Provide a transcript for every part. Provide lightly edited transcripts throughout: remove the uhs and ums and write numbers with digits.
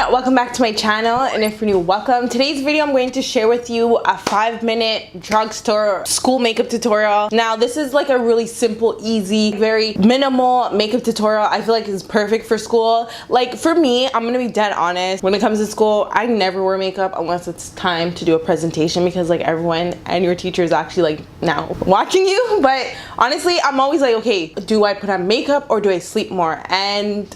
welcome back to my channel, and if you're new, welcome. Today's video I'm going to share with you a 5-minute drugstore school makeup tutorial. Now this is like a really simple, easy, very minimal makeup tutorial. I feel like it's perfect for school. Like for me, I'm gonna be dead honest, when it comes to school I never wear makeup unless it's time to do a presentation, because like everyone and your teacher is actually like now watching you. But honestly, I'm always like, okay, do I put on makeup or do I sleep more? And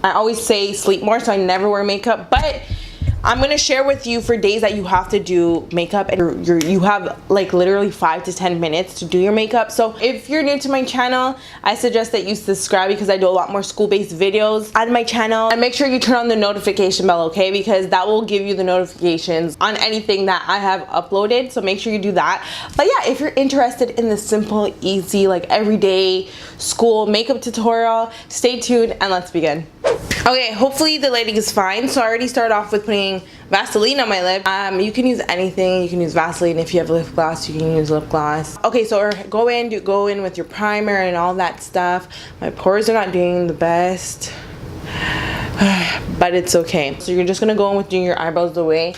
I always say sleep more, so I never wear makeup. But I'm gonna share with you for days that you have to do makeup and you have like literally 5 to 10 minutes to do your makeup. So if you're new to my channel, I suggest that you subscribe, because I do a lot more school-based videos on my channel. And make sure you turn on the notification bell, okay? Because that will give you the notifications on anything that I have uploaded. So make sure you do that. But yeah, if you're interested in the simple, easy, like everyday school makeup tutorial, stay tuned and let's begin. Okay, hopefully the lighting is fine. So I already started off with putting Vaseline on my lip. You can use anything. You can use Vaseline. If you have lip gloss, you can use lip gloss. Okay, so go in with your primer and all that stuff. My pores are not doing the best, but it's okay. So you're just gonna go in with doing your eyebrows the way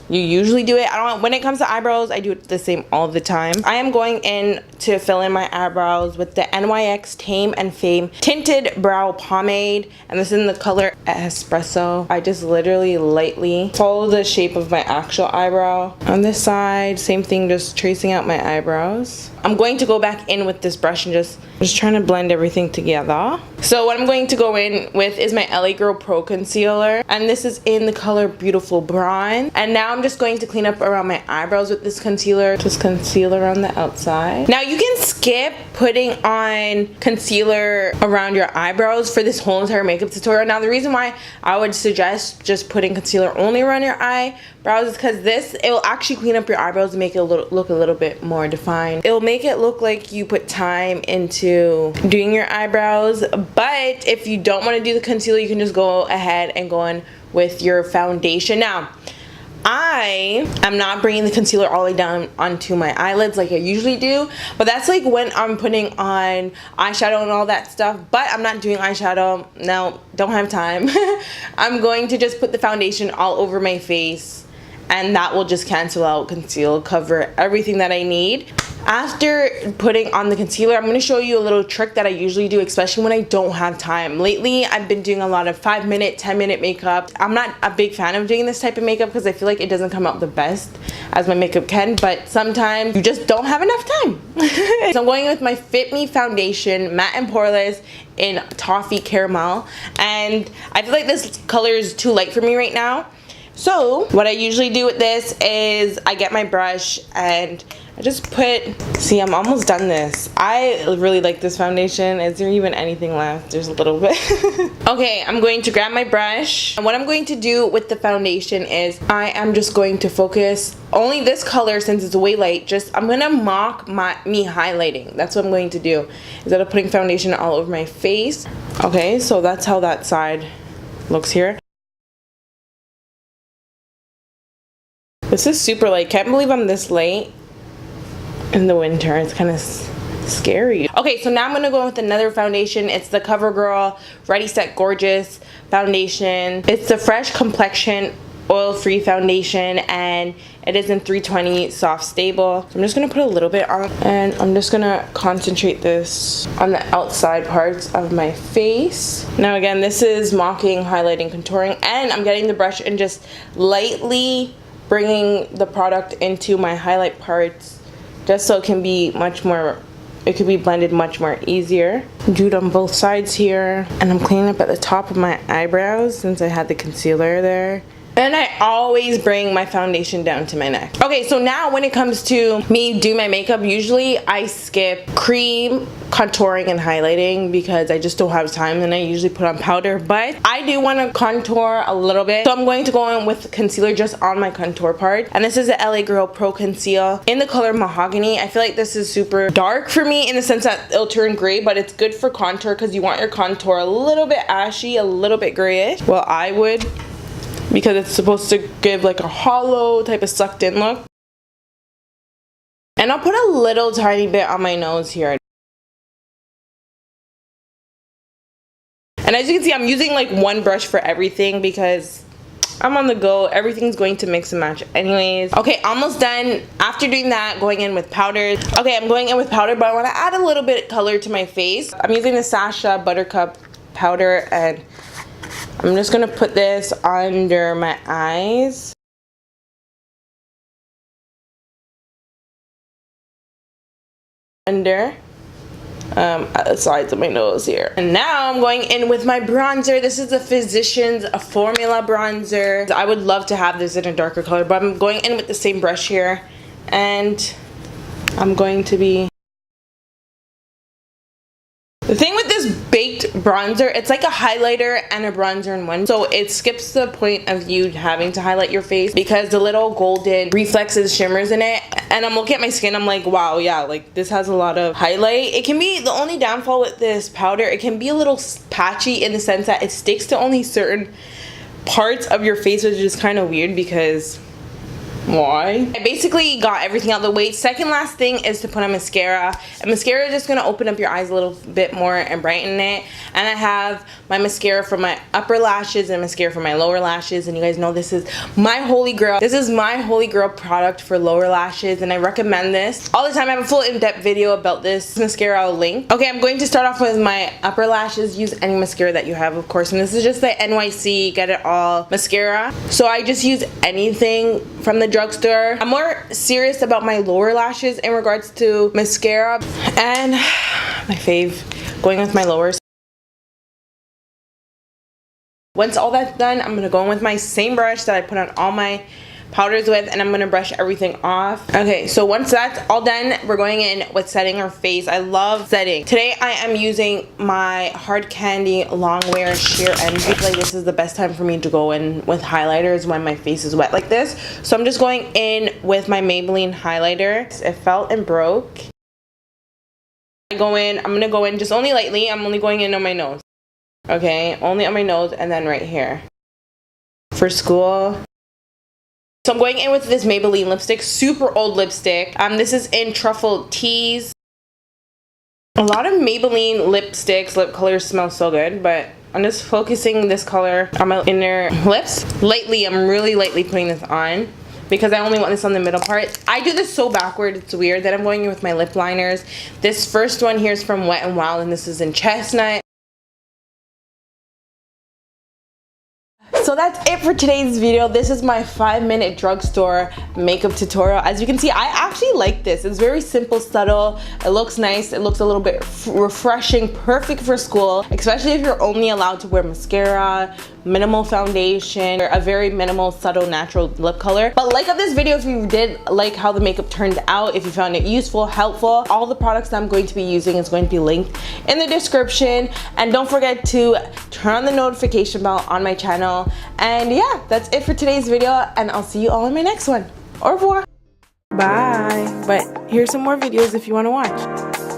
you usually do it. When it comes to eyebrows, I do it the same all the time. I am going in to fill in my eyebrows with the NYX Tame and Fame Tinted Brow Pomade, and this is in the color Espresso. I just literally lightly follow the shape of my actual eyebrow. On this side, same thing, just tracing out my eyebrows. I'm going to go back in with this brush and just trying to blend everything together. So what I'm going to go in with is my LA Girl Pro Concealer, and this is in the color Beautiful Bronze. And now I'm just going to clean up around my eyebrows with this concealer. Just concealer on the outside. Now you can skip putting on concealer around your eyebrows for this whole entire makeup tutorial. Now the reason why I would suggest just putting concealer only around your eyebrows is because it will actually clean up your eyebrows and make it look a little bit more defined. It will make it look like you put time into doing your eyebrows. But if you don't want to do the concealer, you can just go ahead and go in with your foundation. Now I am not bringing the concealer all the way down onto my eyelids like I usually do, but that's like when I'm putting on eyeshadow and all that stuff. But I'm not doing eyeshadow now, don't have time. I'm going to just put the foundation all over my face, and that will just cancel out, conceal, cover everything that I need. After putting on the concealer, I'm going to show you a little trick that I usually do, especially when I don't have time. Lately, I've been doing a lot of 5-minute, 10-minute makeup. I'm not a big fan of doing this type of makeup because I feel like it doesn't come out the best as my makeup can, but sometimes you just don't have enough time. So I'm going with my Fit Me foundation, matte and poreless, in Toffee Caramel, and I feel like this color is too light for me right now. So what I usually do with this is I get my brush and I just see, I'm almost done this. I really like this foundation. Is there even anything left? There's a little bit. Okay, I'm going to grab my brush, and what I'm going to do with the foundation is I am just going to focus only this color since it's way light. I'm gonna mock me highlighting. That's what I'm going to do instead of putting foundation all over my face. Okay, so that's how that side looks here. This is super light. Can't believe I'm this late in the winter. It's kind of scary. Okay, so now I'm gonna go with another foundation. It's the CoverGirl Ready Set Gorgeous foundation. It's the Fresh Complexion Oil-Free foundation, and it is in 320 Soft Stable. So I'm just gonna put a little bit on, and I'm just gonna concentrate this on the outside parts of my face. Now again, this is mocking, highlighting, contouring, and I'm getting the brush and just lightly bringing the product into my highlight parts, just so it can be it could be blended much more easier. Do it on both sides here, and I'm cleaning up at the top of my eyebrows since I had the concealer there. And I always bring my foundation down to my neck. Okay, so now when it comes to me doing my makeup, usually I skip cream, contouring, and highlighting because I just don't have time, and I usually put on powder. But I do want to contour a little bit, so I'm going to go in with concealer just on my contour part. And this is the LA Girl Pro Conceal in the color Mahogany. I feel like this is super dark for me in the sense that it'll turn gray, but it's good for contour because you want your contour a little bit ashy, a little bit grayish. Well, I would, because it's supposed to give like a hollow type of sucked in look. And I'll put a little tiny bit on my nose here. And as you can see, I'm using like one brush for everything because I'm on the go. Everything's going to mix and match anyways. Okay, almost done. After doing that, going in with powder. Okay, I'm going in with powder, but I want to add a little bit of color to my face. I'm using the Sasha Buttercup powder, and I'm just going to put this under my eyes. Under at the sides of my nose here. And now I'm going in with my bronzer. This is the Physicians Formula bronzer. I would love to have this in a darker color, but I'm going in with the same brush here, and I'm going to be... The thing with this baked bronzer, it's like a highlighter and a bronzer in one. So it skips the point of you having to highlight your face because the little golden reflexes, shimmers in it. And I'm looking at my skin, I'm like, wow, yeah, like this has a lot of highlight. It can be, the only downfall with this powder, it can be a little patchy in the sense that it sticks to only certain parts of your face, which is kind of weird because... why? I basically got everything out of the way. Second last thing is to put on mascara. And mascara is just going to open up your eyes a little bit more and brighten it. And I have my mascara for my upper lashes and mascara for my lower lashes. And you guys know this is my holy grail. This is my holy grail product for lower lashes, and I recommend this all the time. I have a full in-depth video about this mascara I'll link. Okay, I'm going to start off with my upper lashes. Use any mascara that you have, of course. And this is just the NYC Get It All mascara. So I just use anything from the drugstore. I'm more serious about my lower lashes in regards to mascara, and my fave, going with my lowers. Once all that's done, I'm gonna go in with my same brush that I put on all my powders with, and I'm gonna brush everything off. Okay, so once that's all done, we're going in with setting our face. I love setting. Today I am using my Hard Candy Long Wear Sheer Envy. Like, this is the best time for me to go in with highlighters when my face is wet like this. So I'm just going in with my Maybelline highlighter. It fell and broke. I'm gonna go in just only lightly. I'm only going in on my nose. Okay, only on my nose, and then right here. For school. So I'm going in with this Maybelline lipstick, super old lipstick. This is in Truffle Tease. A lot of Maybelline lipsticks, lip colors smell so good, but I'm just focusing this color on my inner lips. Lightly, I'm really lightly putting this on because I only want this on the middle part. I do this so backward, it's weird. Then I'm going in with my lip liners. This first one here is from Wet n Wild, and this is in Chestnut. So that's it for today's video. This is my 5-minute drugstore makeup tutorial. As you can see, I actually like this. It's very simple, subtle. It looks nice. It looks a little bit refreshing, perfect for school, especially if you're only allowed to wear mascara, minimal foundation, or a very minimal, subtle, natural lip color. But like this video if you did like how the makeup turned out, if you found it useful, helpful. All the products that I'm going to be using is going to be linked in the description. And don't forget to turn on the notification bell on my channel. And yeah, that's it for today's video, and I'll see you all in my next one. Au revoir. Bye. But here's some more videos if you want to watch.